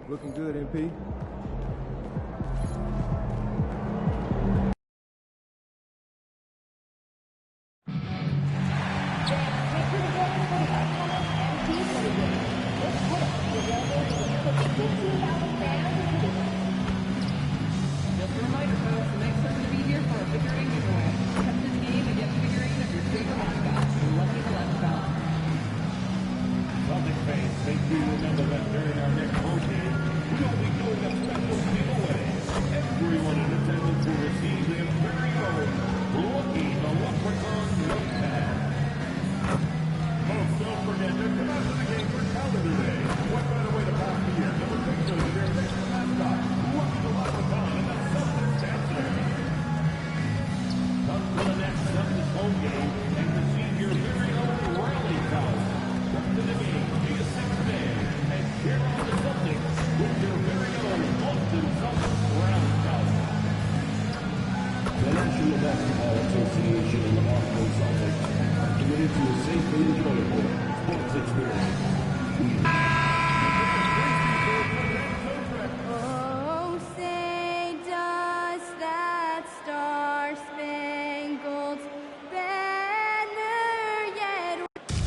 Looking good, MP. Just a reminder, folks, the next time to be here for a figurine giveaway. Come to the game and get a figurine of your favorite mascot. Lucky the mascot. Celtic fans, make sure you remember that during our next home game, we will be doing a special giveaway. Everyone in attendance will receive their very own Lucky the Leprechaun notepad. Folks, don't forget to come out to the game for Calendar Day. What better way to pass the year than with pictures of your favorite mascot, Lucky the Leprechaun and the Celtics dancer. Come to the next Celtics home game and receive your very own rally couch. Come to the game, be a sixth man, and cheer on the Celtics with your very own Boston Celtics rally couch. The National Basketball Association and the Boston Celtics are committed to a safe and enjoyable sports experience. Oh, say does that star-spangled banner yet...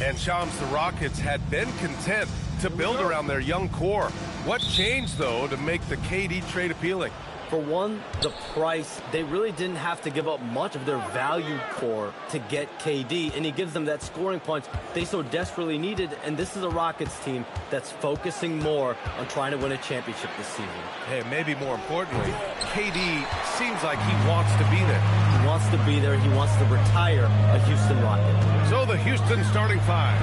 And Shams, the Rockets had been content to build around their young core. What changed, though, to make the KD trade appealing? For one, the price. They really didn't have to give up much of their valued core to get KD, and he gives them that scoring punch they so desperately needed. And this is a Rockets team that's focusing more on trying to win a championship this season. Hey, maybe more importantly, KD seems like he wants to be there. He wants to be there. He wants to retire a Houston Rocket. So the Houston starting five.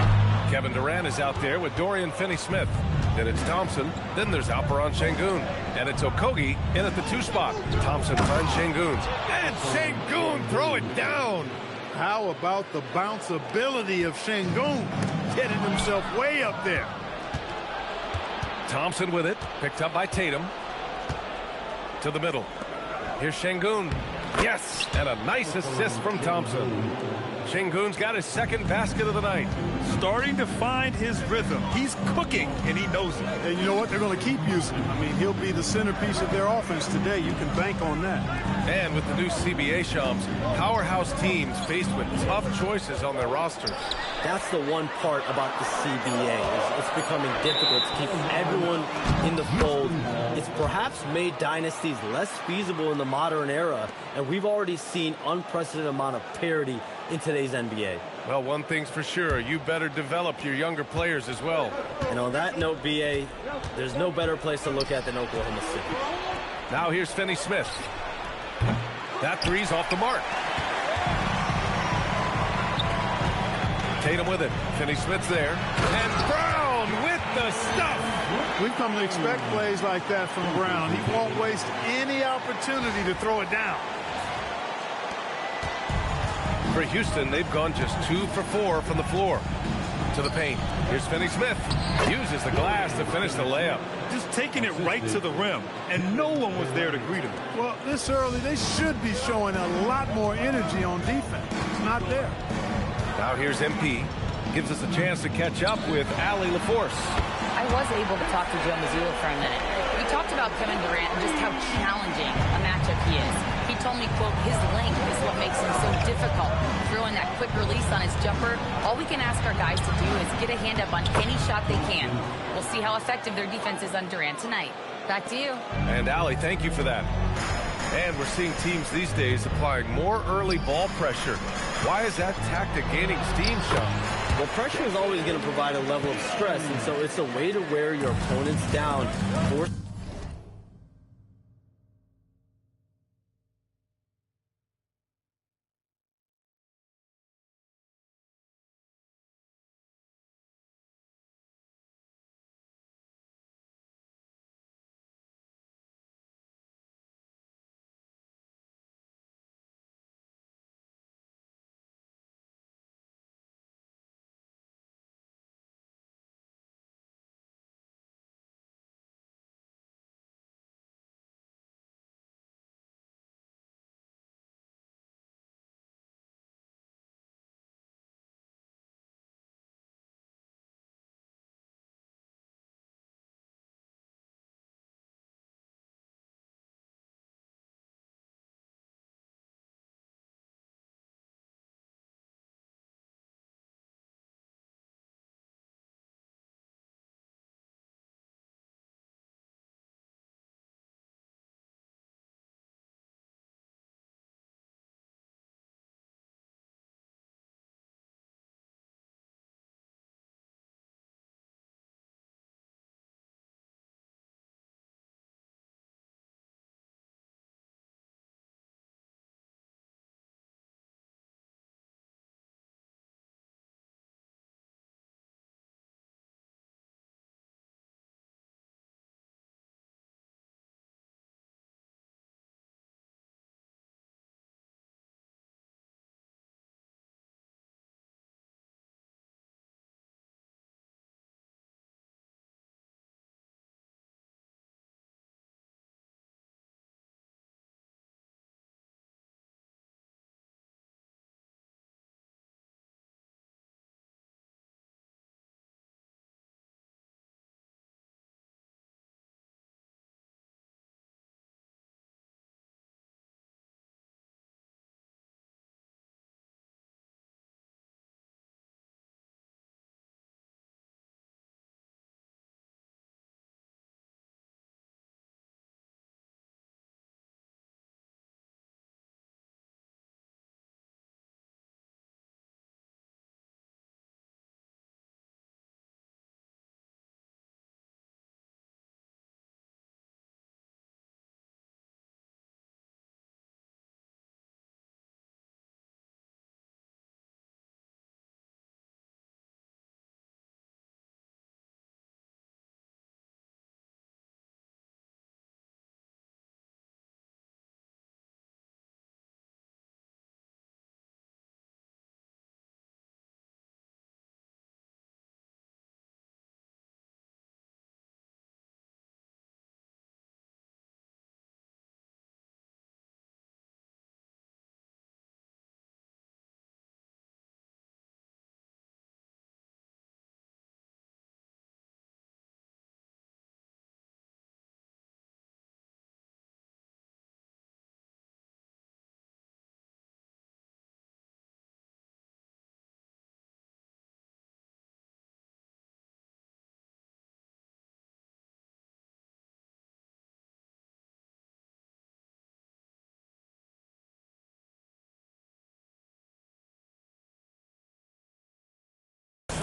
Kevin Durant is out there with Dorian Finney-Smith. Then it's Thompson. Then there's Alperen Şengün. And it's Okogie in at the 2 spot. Thompson finds Şengün. And Şengün throw it down. How about the bounceability of Şengün? Getting himself way up there. Thompson with it. Picked up by Tatum. To the middle. Here's Şengün. Yes! And a nice assist from Thompson. Şengün's got his second basket of the night. Starting to find his rhythm. He's cooking, and he knows it. And you know what? They're going to keep using him. I mean, he'll be the centerpiece of their offense today. You can bank on that. And with the new CBA, Shams, powerhouse teams faced with tough choices on their rosters. That's the one part about the CBA. It's becoming difficult to keep everyone in the fold. It's perhaps made dynasties less feasible in the modern era, and we've already seen unprecedented amount of parity in today's NBA. Well, one thing's for sure, you better develop your younger players as well. And on that note, BA, there's no better place to look at than Oklahoma City. Now here's Finney-Smith. That three's off the mark. Tatum with it. Finney-Smith's there. And Brown with the stuff. We've come to expect plays like that from Brown. He won't waste any opportunity to throw it down. For Houston, they've gone just 2 for 4 from the floor. To the paint. Here's Finney-Smith. Uses the glass to finish the layup. Just taking it right to the rim, and no one was there to greet him. Well, this early, they should be showing a lot more energy on defense. It's not there. Now here's MP. Gives us a chance to catch up with Allie LaForce. I was able to talk to Joe Mazzulla for a minute. We talked about Kevin Durant and just how challenging a matchup he is. He told me, quote, his length is what makes him so difficult. Throwing that quick release on his jumper, all we can ask our guys to do is get a hand up on any shot they can. We'll see how effective their defense is on Durant tonight. Back to you. And Allie, thank you for that. And we're seeing teams these days applying more early ball pressure. Why is that tactic gaining steam, Sean? Well, pressure is always going to provide a level of stress, and so it's a way to wear your opponents down. Force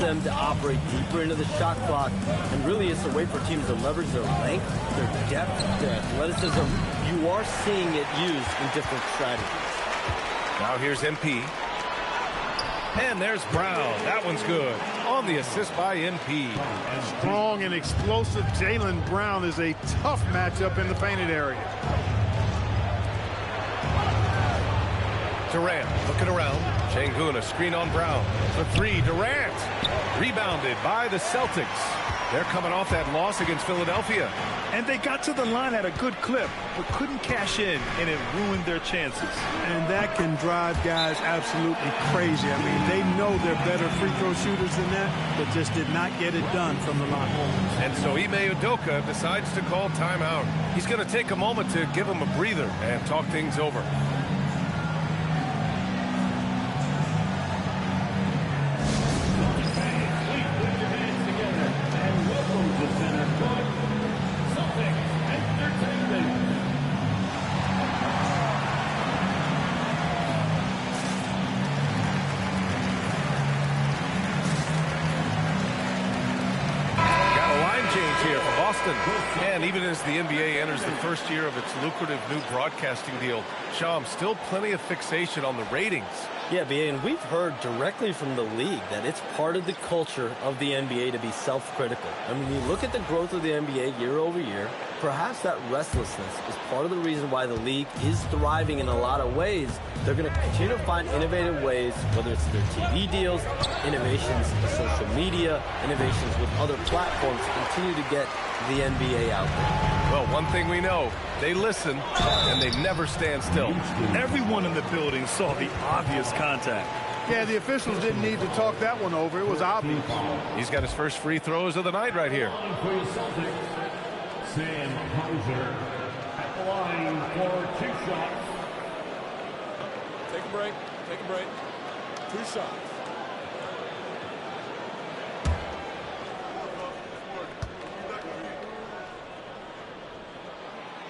them to operate deeper into the shot clock, and really it's a way for teams to leverage their length, their depth, their athleticism. You are seeing it used in different strategies. Now here's MP. And there's Brown. That one's good. On the assist by MP. Strong and explosive Jaylen Brown is a tough matchup in the painted area. Durant looking around. Sengun, a screen on Brown. For three, Durant. Rebounded by the Celtics. They're coming off that loss against Philadelphia. And they got to the line at a good clip, but couldn't cash in, and it ruined their chances. And that can drive guys absolutely crazy. I mean, they know they're better free throw shooters than that, but just did not get it done from the line. And so Ime Udoka decides to call timeout. He's going to take a moment to give him a breather and talk things over. And even as the NBA enters the first year of its lucrative new broadcasting deal, Sham, still plenty of fixation on the ratings. Yeah, BA, and we've heard directly from the league that it's part of the culture of the NBA to be self-critical. I mean, you look at the growth of the NBA year over year, perhaps that restlessness is part of the reason why the league is thriving in a lot of ways. They're going to continue to find innovative ways, whether it's their TV deals, innovations in social media, innovations with other platforms to continue to get the NBA out there. Well, one thing we know, they listen and they never stand still. Everyone in the building saw the obvious contact. Yeah, the officials didn't need to talk that one over. It was obvious. He's got his first free throws of the night right here. Sam Hauser at the line for 2 shots. Take a break. Take a break. 2 shots.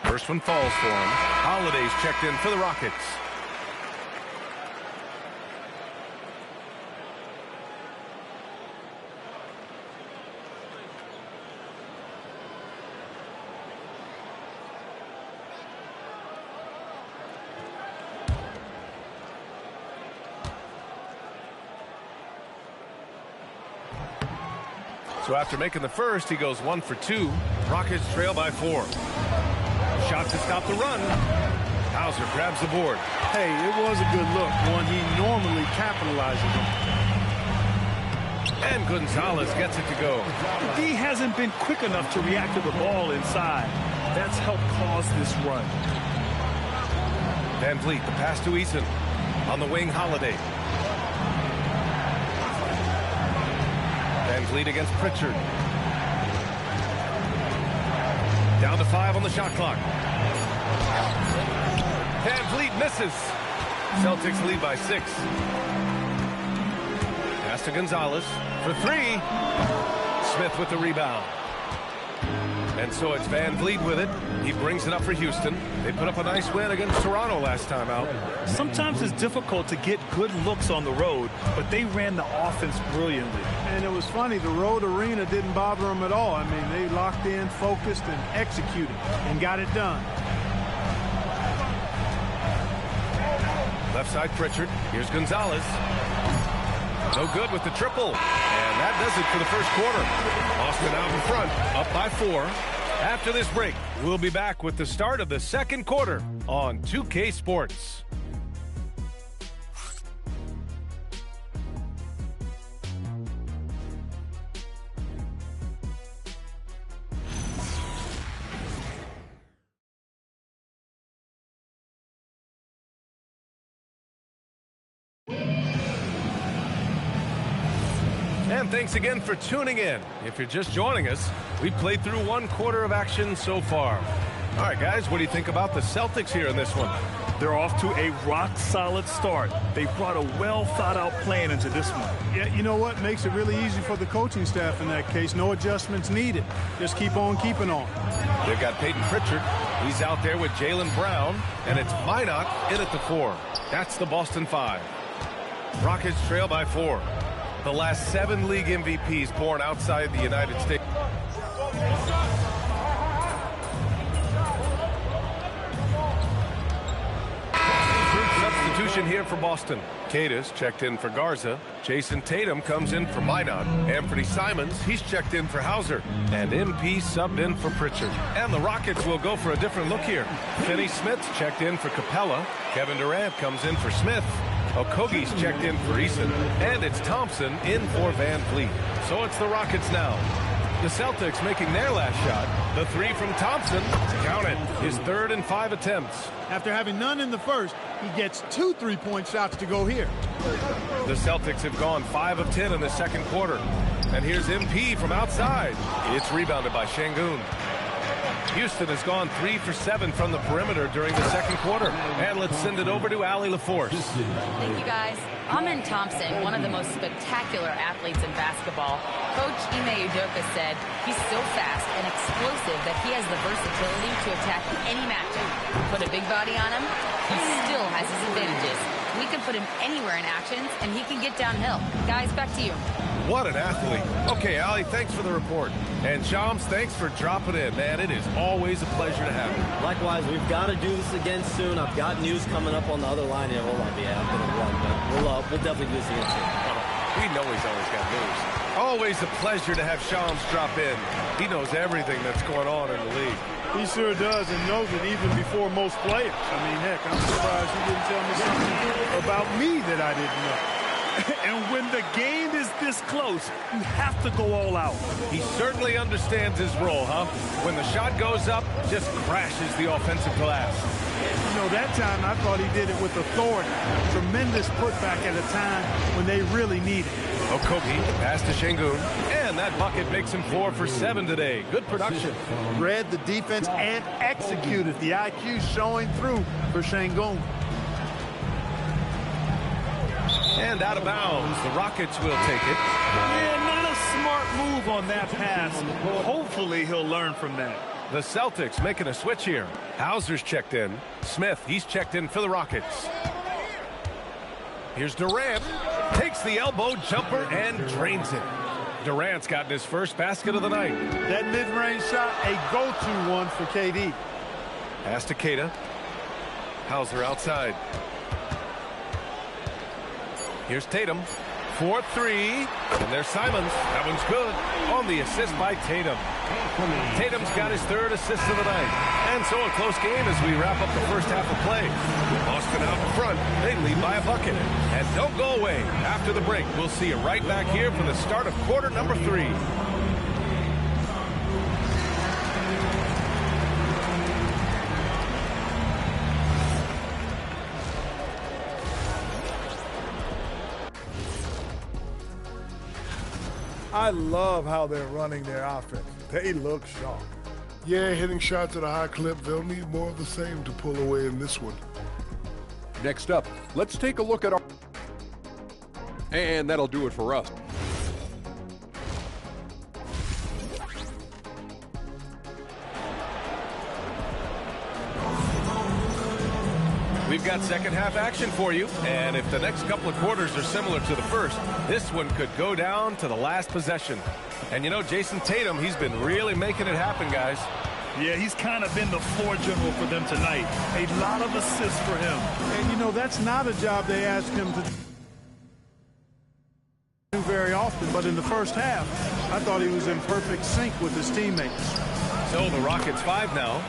First one falls for him. Holiday's checked in for the Rockets. So after making the first, he goes 1 for 2. Rockets trail by 4. Shot to stop the run. Hauser grabs the board. Hey, it was a good look, one he normally capitalizes on. And Gonzalez gets it to go. The D hasn't been quick enough to react to the ball inside. That's helped cause this run. Van Vliet, the pass to Eason. On the wing, Holiday. Van Vliet against Pritchard. Down to 5 on the shot clock. Van Vliet misses. Celtics lead by 6. Pass to Gonzalez for 3. Smith with the rebound. And so it's Van Vliet with it. He brings it up for Houston. They put up a nice win against Toronto last time out. Sometimes it's difficult to get good looks on the road, but they ran the offense brilliantly. And it was funny, the road arena didn't bother them at all. I mean, they locked in, focused, and executed, and got it done. Left side, Pritchard. Here's Gonzalez. No good with the triple. And that does it for the first quarter. Boston out in front, up by 4. After this break, we'll be back with the start of the second quarter on 2K Sports. And thanks again for tuning in. If you're just joining us, we've played through 1 quarter of action so far. All right, guys, what do you think about the Celtics here in this one? They're off to a rock-solid start. They brought a well-thought-out plan into this one. Yeah, you know what? Makes it really easy for the coaching staff in that case. No adjustments needed. Just keep on keeping on. They've got Peyton Pritchard. He's out there with Jaylen Brown, and it's Minot in at the 4. That's the Boston 5. Rockets trail by 4. The last 7 league MVPs born outside the United States. Substitution here for Boston. Cadis checked in for Garza. Jason Tatum comes in for Minot. Anthony Simons, he's checked in for Hauser. And MP subbed in for Pritchard. And the Rockets will go for a different look here. Finney Smith's checked in for Capella. Kevin Durant comes in for Smith. Okogie's checked in for Eason. And it's Thompson in for Van Vliet. So it's the Rockets now. The Celtics making their last shot. The 3 from Thompson. Count it. His 3rd and 5 attempts. After having none in the first, he gets 2 3-point shots to go here. The Celtics have gone 5 of 10 in the second quarter. And here's MP from outside. It's rebounded by Şengün. Houston has gone 3 for 7 from the perimeter during the second quarter. And let's send it over to Allie LaForce. Thank you, guys. Amen Thompson, one of the most spectacular athletes in basketball. Coach Ime Udoka said he's so fast and explosive that he has the versatility to attack any matchup. Put a big body on him, he still has his advantages. We can put him anywhere in actions, and he can get downhill. Guys, back to you. What an athlete. Okay, Allie, thanks for the report. And Shams, thanks for dropping in. Man, it is always a pleasure to have you. Likewise, we've got to do this again soon. I've got news coming up on the other line here. Hold on, yeah, I'm going to run, but we'll definitely do this again soon. We know he's always got news. Always a pleasure to have Shams drop in. He knows everything that's going on in the league. He sure does, and knows it even before most players. I mean, heck, I'm surprised he didn't tell me something about me that I didn't know. And when the game is this close, you have to go all out. He certainly understands his role, huh? When the shot goes up, just crashes the offensive glass. You know, that time I thought he did it with authority. Tremendous putback at a time when they really need it. Okogie pass to Şengün, and that bucket makes him 4 for 7 today. Good production. Read the defense and executed. The IQ showing through for Şengün. And out of bounds, the Rockets will take it. Yeah, not a smart move on that pass. Hopefully he'll learn from that. The Celtics making a switch here. Hauser's checked in. Smith, he's checked in for the Rockets. Here's Durant. Takes the elbow jumper and drains it. Durant's gotten his first basket of the night. That mid-range shot, a go-to one for KD. Pass to Queta. Hauser outside. Here's Tatum. 4-3. And there's Simons. That one's good. On the assist by Tatum. Tatum's got his 3rd assist of the night. And so a close game as we wrap up the first half of play. Boston out in front. They lead by a bucket. And don't go away. After the break, we'll see you right back here for the start of quarter number 3. I love how they're running their offense. They look sharp. Yeah, hitting shots at a high clip. They'll need more of the same to pull away in this one. Next up, let's take a look at our... And that'll do it for us. We've got second half action for you, and if the next couple of quarters are similar to the first, this one could go down to the last possession. And you know, Jason Tatum, he's been really making it happen, guys. Yeah, he's kind of been the floor general for them tonight. A lot of assists for him. And you know, that's not a job they ask him to do very often, but in the first half, I thought he was in perfect sync with his teammates. So the Rockets 5 now.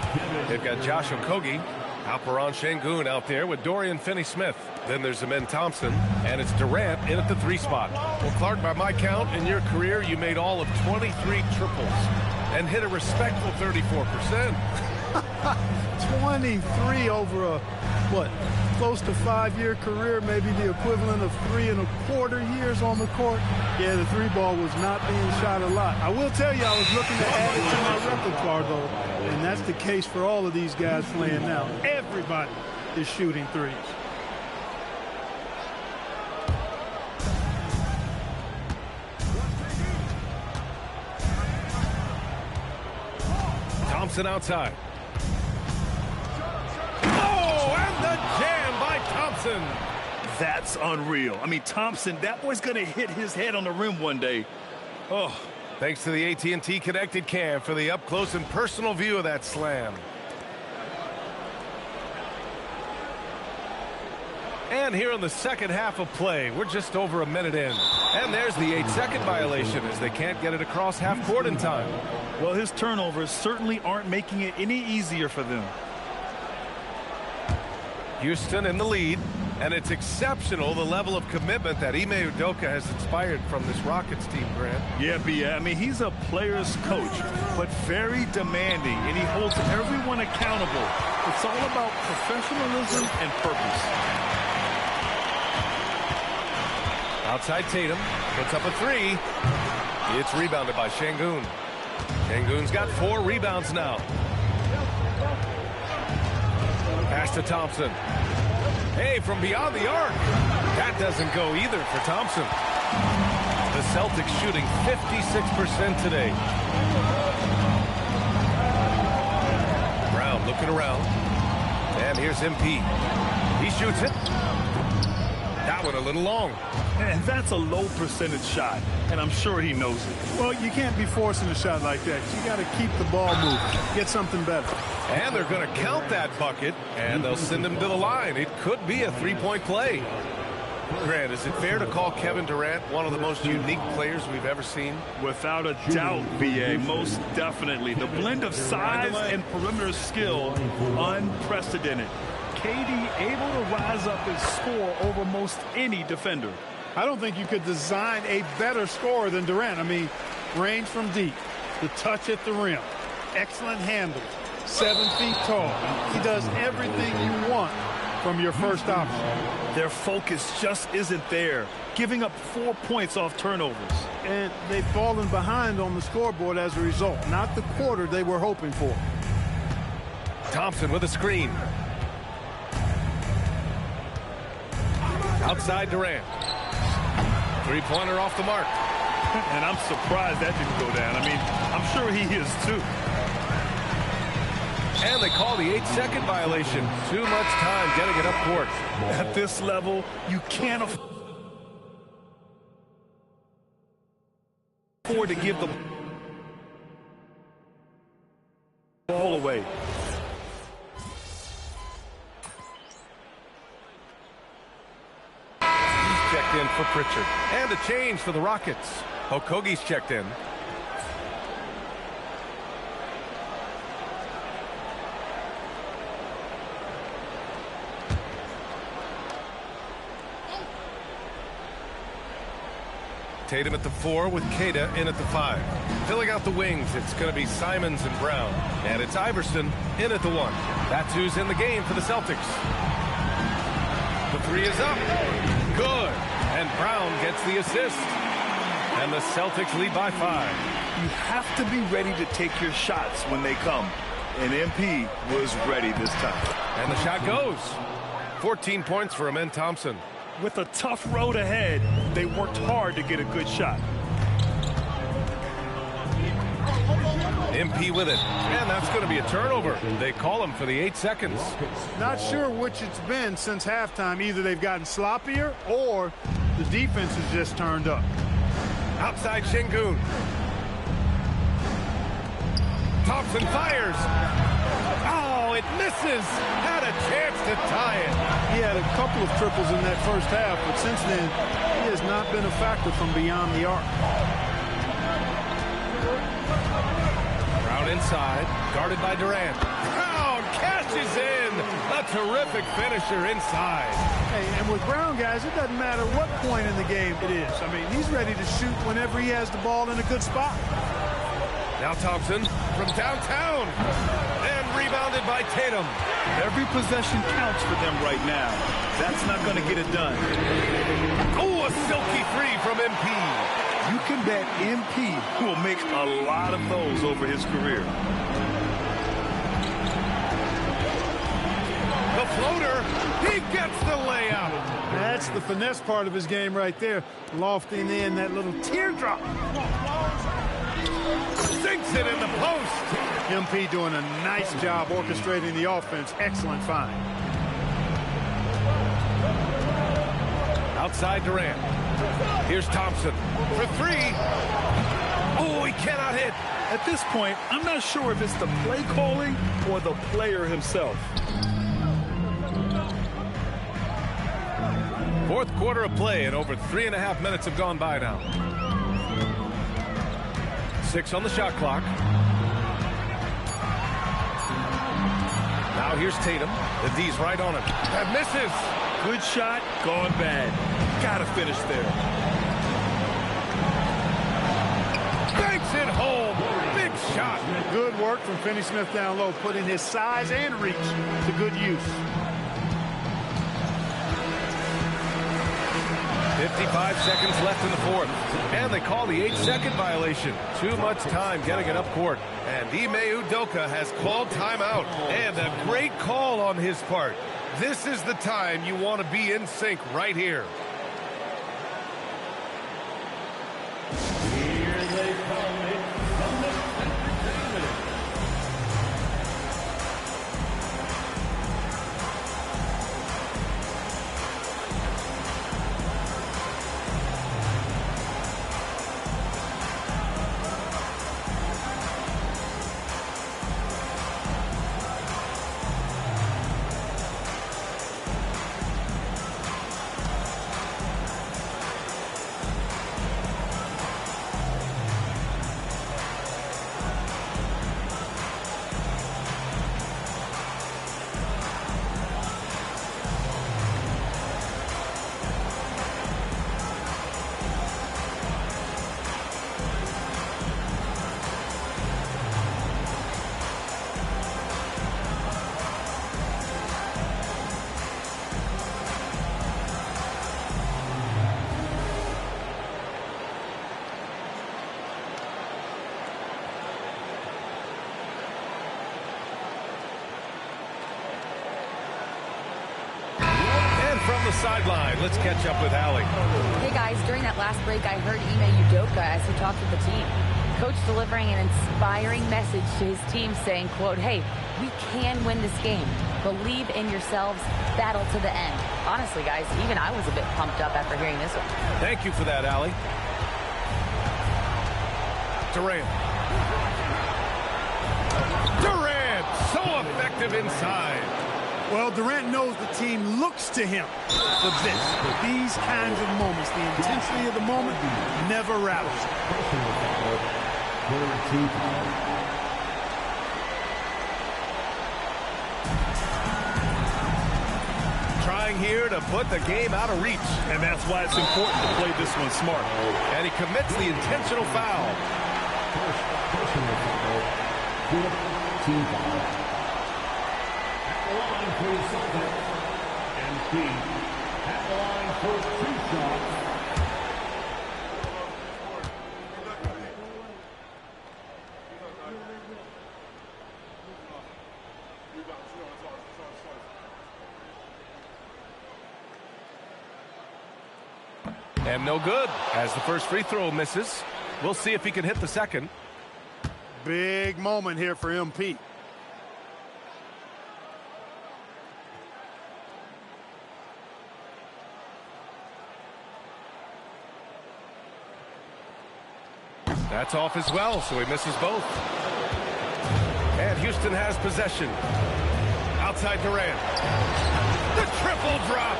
They've got Josh Okogie, Alperen Şengün out there with Dorian Finney-Smith. Then there's Amen Thompson, and it's Durant in at the 3 spot. Well, Clark, by my count, in your career, you made all of 23 triples and hit a respectful 34%. 23 over a, what, close to 5-year career, maybe the equivalent of 3 1/4 years on the court. Yeah, the 3-ball was not being shot a lot. I will tell you, I was looking to add it to my repertoire, though, and that's the case for all of these guys playing now. Everybody is shooting threes. Thompson outside. Oh, and the jam by Thompson. That's unreal. I mean, Thompson, that boy's going to hit his head on the rim one day. Oh. Thanks to the AT&T Connected Cam for the up-close and personal view of that slam. And here in the second half of play, we're just over a minute in. And there's the 8-second violation as they can't get it across half court in time. Well, his turnovers certainly aren't making it any easier for them. Houston in the lead, and it's exceptional the level of commitment that Ime Udoka has inspired from this Rockets team, Grant. Yeah, I mean, he's a player's coach, but very demanding, and he holds everyone accountable. It's all about professionalism and purpose. Outside Tatum, puts up a three. It's rebounded by Şengün. Şengün's got 4 rebounds now. Pass to Thompson. Hey, from beyond the arc. That doesn't go either for Thompson. The Celtics shooting 56% today. Brown looking around. And here's MP. He shoots it. That one a little long. And that's a low percentage shot, and I'm sure he knows it. Well, you can't be forcing a shot like that. You got to keep the ball moving. Get something better. And they're going to count that bucket, and they'll send him to the line. It could be a three-point play. Grant, is it fair to call Kevin Durant one of the most unique players we've ever seen? Without a doubt, B.A., most definitely. The blend of size and perimeter skill, unprecedented. KD able to rise up and score over most any defender. I don't think you could design a better scorer than Durant. I mean, range from deep, the touch at the rim, excellent handle, 7 feet tall. He does everything you want from your first option. Their focus just isn't there, giving up 4 points off turnovers. And they've fallen behind on the scoreboard as a result. Not the quarter they were hoping for. Thompson with a screen. Outside Durant. Three-pointer off the mark. And I'm surprised that didn't go down. I mean, I'm sure he is too. And they call the 8-second violation. Too much time getting it up court. At this level, you can't afford to give the ball away. Checked in for Pritchard. And a change for the Rockets. Okogie's checked in. Tatum at the 4 with Queta in at the 5. Filling out the wings, it's going to be Simons and Brown. And it's Iverson in at the 1. That's who's in the game for the Celtics. The 3 is up. Good. And Brown gets the assist. And the Celtics lead by 5. You have to be ready to take your shots when they come. And MP was ready this time. And the shot goes. 14 points for Amen Thompson. With a tough road ahead, they worked hard to get a good shot. MP with it. And that's going to be a turnover. They call him for the 8 seconds. Not sure which it's been since halftime. Either they've gotten sloppier or the defense has just turned up. Outside Şengün. Thompson fires. Oh, it misses. Had a chance to tie it. He had a couple of triples in that first half, but since then, he has not been a factor from beyond the arc. Brown inside, guarded by Durant. Brown cashes in. A terrific finisher inside. Hey, and with Brown, guys, it doesn't matter what point in the game it is. I mean, he's ready to shoot whenever he has the ball in a good spot. Now Thompson from downtown. And rebounded by Tatum. Every possession counts for them right now. That's not going to get it done. Oh, a silky three from MP. You can bet MP will make a lot of those over his career. The floater, he gets the layup. That's the finesse part of his game right there. Lofting in that little teardrop. Sinks it in the post. MP doing a nice job orchestrating the offense. Excellent find. outside Durant. Here's Thompson for three. Oh, he cannot hit. At this point, I'm not sure if it's the play calling or the player himself. Fourth quarter of play, and over 3.5 minutes have gone by now. 6 on the shot clock. Now here's Tatum. The D's right on him. That misses. Good shot, gone bad. Gotta finish there. Banks it home. Big shot. Good work from Finney Smith down low, putting his size and reach to good use. 55 seconds left in the fourth. And they call the 8-second violation. Too much time getting it up court. And Ime Udoka has called timeout. And a great call on his part. This is the time you want to be in sync right here. Here they come. It's Summit Entertainment. From the sideline, let's catch up with Allie. Hey guys, during that last break, I heard Ime Udoka as he talked with the team. Coach delivering an inspiring message to his team saying, quote, hey, we can win this game. Believe in yourselves. Battle to the end. Honestly, guys, even I was a bit pumped up after hearing this one. Thank you for that, Allie. Durant. Durant, so effective inside. Well, Durant knows the team looks to him for this. For these kinds of moments, the intensity of the moment never rattles. Trying here to put the game out of reach. And that's why it's important to play this one smart. And he commits the intentional foul. Team foul. Line for the Celtics. MP at the line for 2 shots. And no good as the first free throw misses. We'll see if he can hit the second. Big moment here for MP. That's off as well, so he misses both. And Houston has possession. Outside Durant. The triple drop.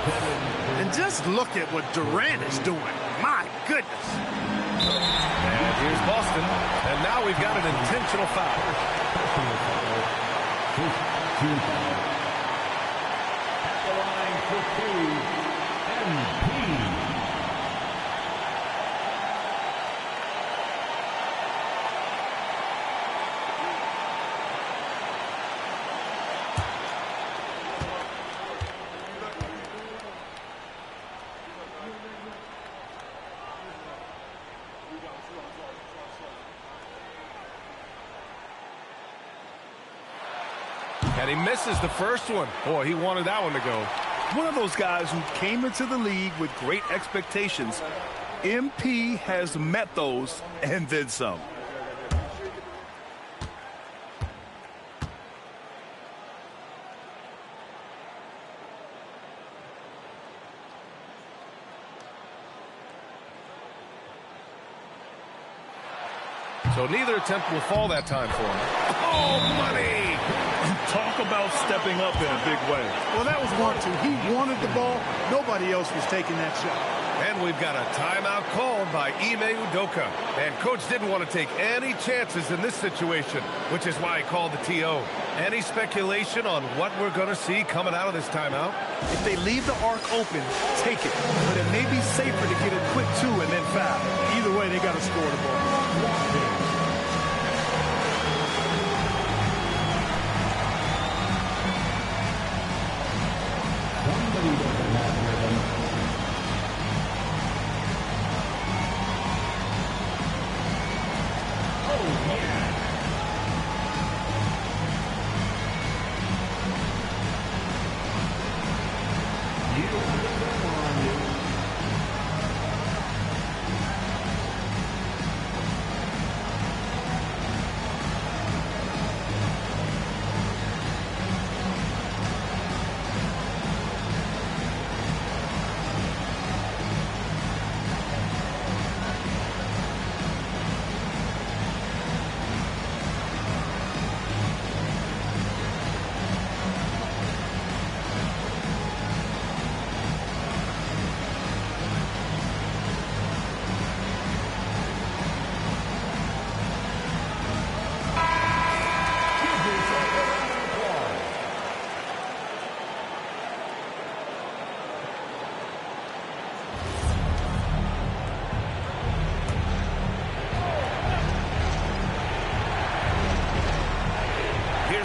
And just look at what Durant is doing. My goodness. And here's Boston. And now we've got an intentional foul. At the line for 2, MP. And he misses the first one. Boy, he wanted that one to go. One of those guys who came into the league with great expectations. MP has met those and then some. So neither attempt will fall that time for him. Oh, money! Talk about stepping up in a big way. Well, that was 1-2. He wanted the ball. Nobody else was taking that shot. And we've got a timeout called by Ime Udoka. And Coach didn't want to take any chances in this situation, which is why he called the TO. Any speculation on what we're going to see coming out of this timeout? If they leave the arc open, take it. But it may be safer to get a quick 2 and then foul. Either way, they got to score the ball.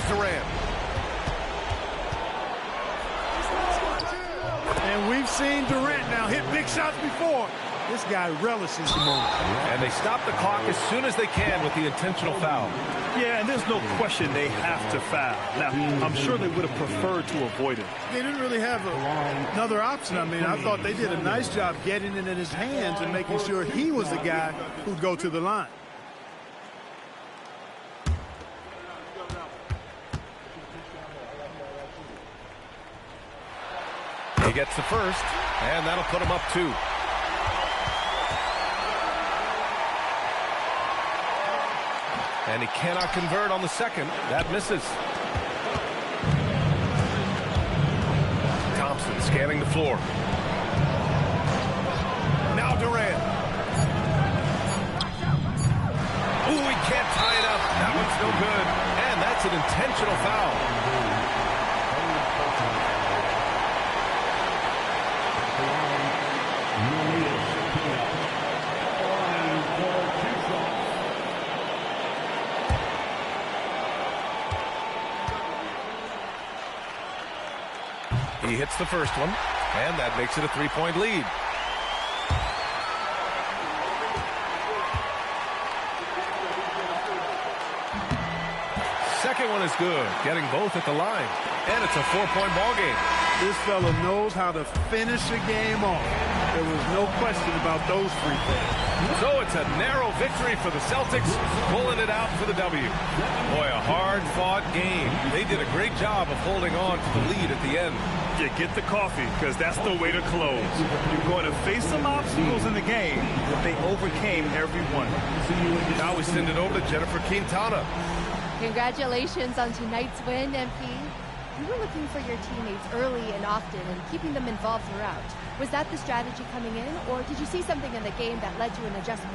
Durant. And we've seen Durant now hit big shots before. This guy relishes the moment. And they stop the clock as soon as they can with the intentional foul. Yeah, and there's no question they have to foul. Now, I'm sure they would have preferred to avoid it. They didn't really have another option. I mean, I thought they did a nice job getting it in his hands and making sure he was the guy who'd go to the line. He gets the first, and that'll put him up 2. And he cannot convert on the second. That misses. Thompson scanning the floor. Now Durant. Ooh, he can't tie it up. That one's no good. And that's an intentional foul. He hits the first one, and that makes it a 3-point lead. Second one is good, getting both at the line. And it's a 4-point ball game. This fella knows how to finish a game off. There was no question about those free throws. So it's a narrow victory for the Celtics, pulling it out for the W. Boy, a hard-fought game. They did a great job of holding on to the lead at the end. Yeah, get the coffee, because that's the way to close. You're going to face some obstacles in the game, but they overcame every one. Now we send it over to Jennifer Quintana. Congratulations on tonight's win, MP. You were looking for your teammates early and often and keeping them involved throughout. Was that the strategy coming in, or did you see something in the game that led to an adjustment?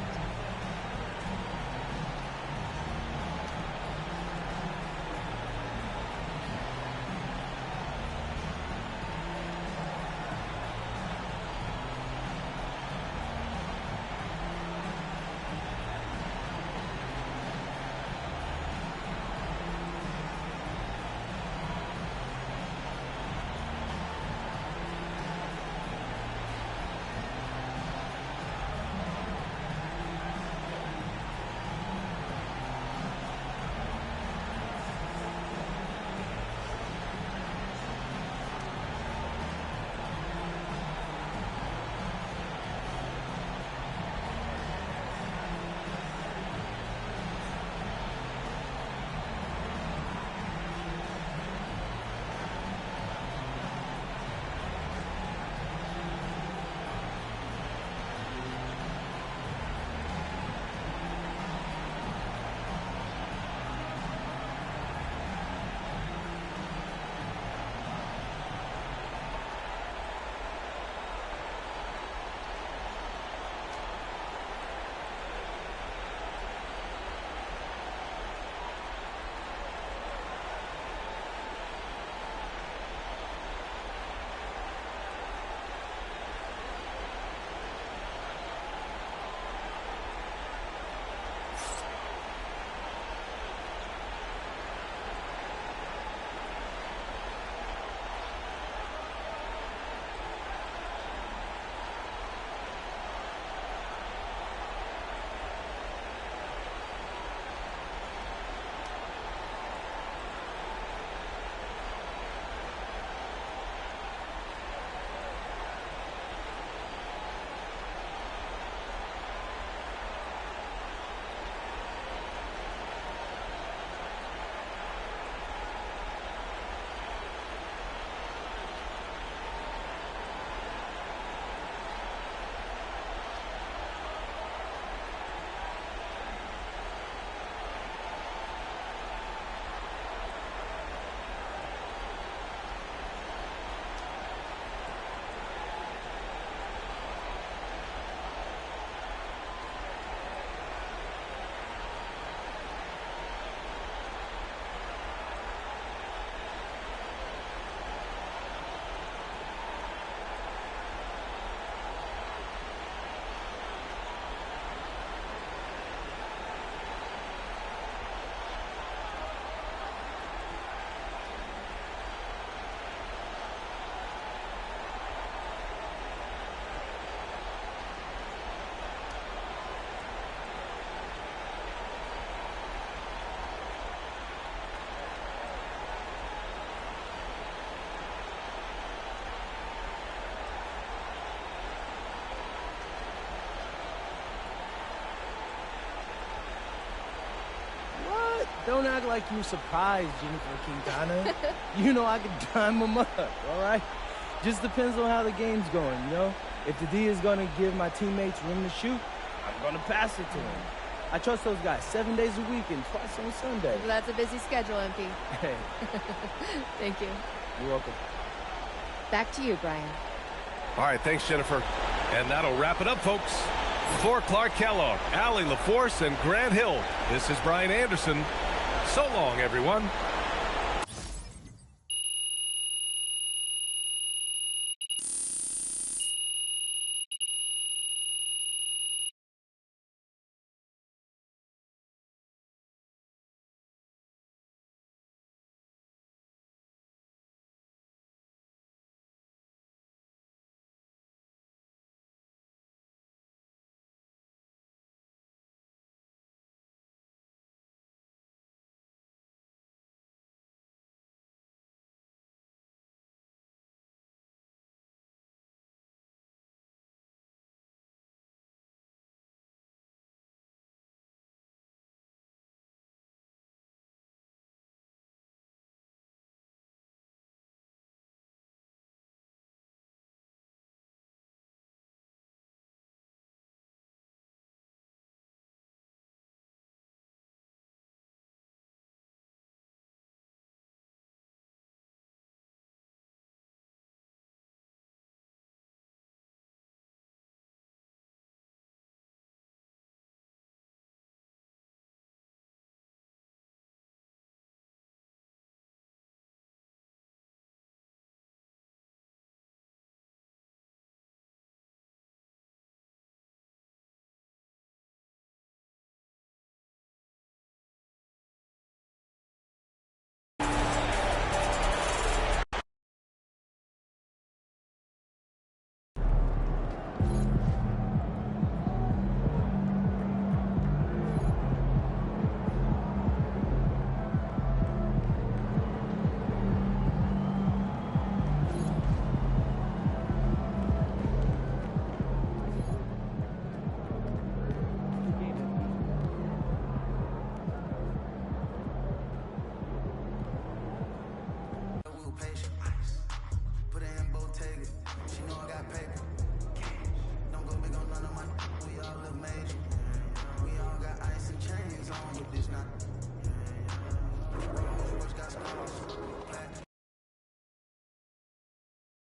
Don't act like you're surprised, Jennifer Quintana. You know I can dime them up, all right? Just depends on how the game's going, you know? If the D is going to give my teammates room to shoot, I'm going to pass it to them. I trust those guys 7 days a week and twice on Sunday. Well, that's a busy schedule, MP. Hey. Thank you. You're welcome. Back to you, Brian. All right, thanks, Jennifer. And that'll wrap it up, folks. For Clark Kellogg, Allie LaForce, and Grant Hill, this is Brian Anderson. So long, everyone.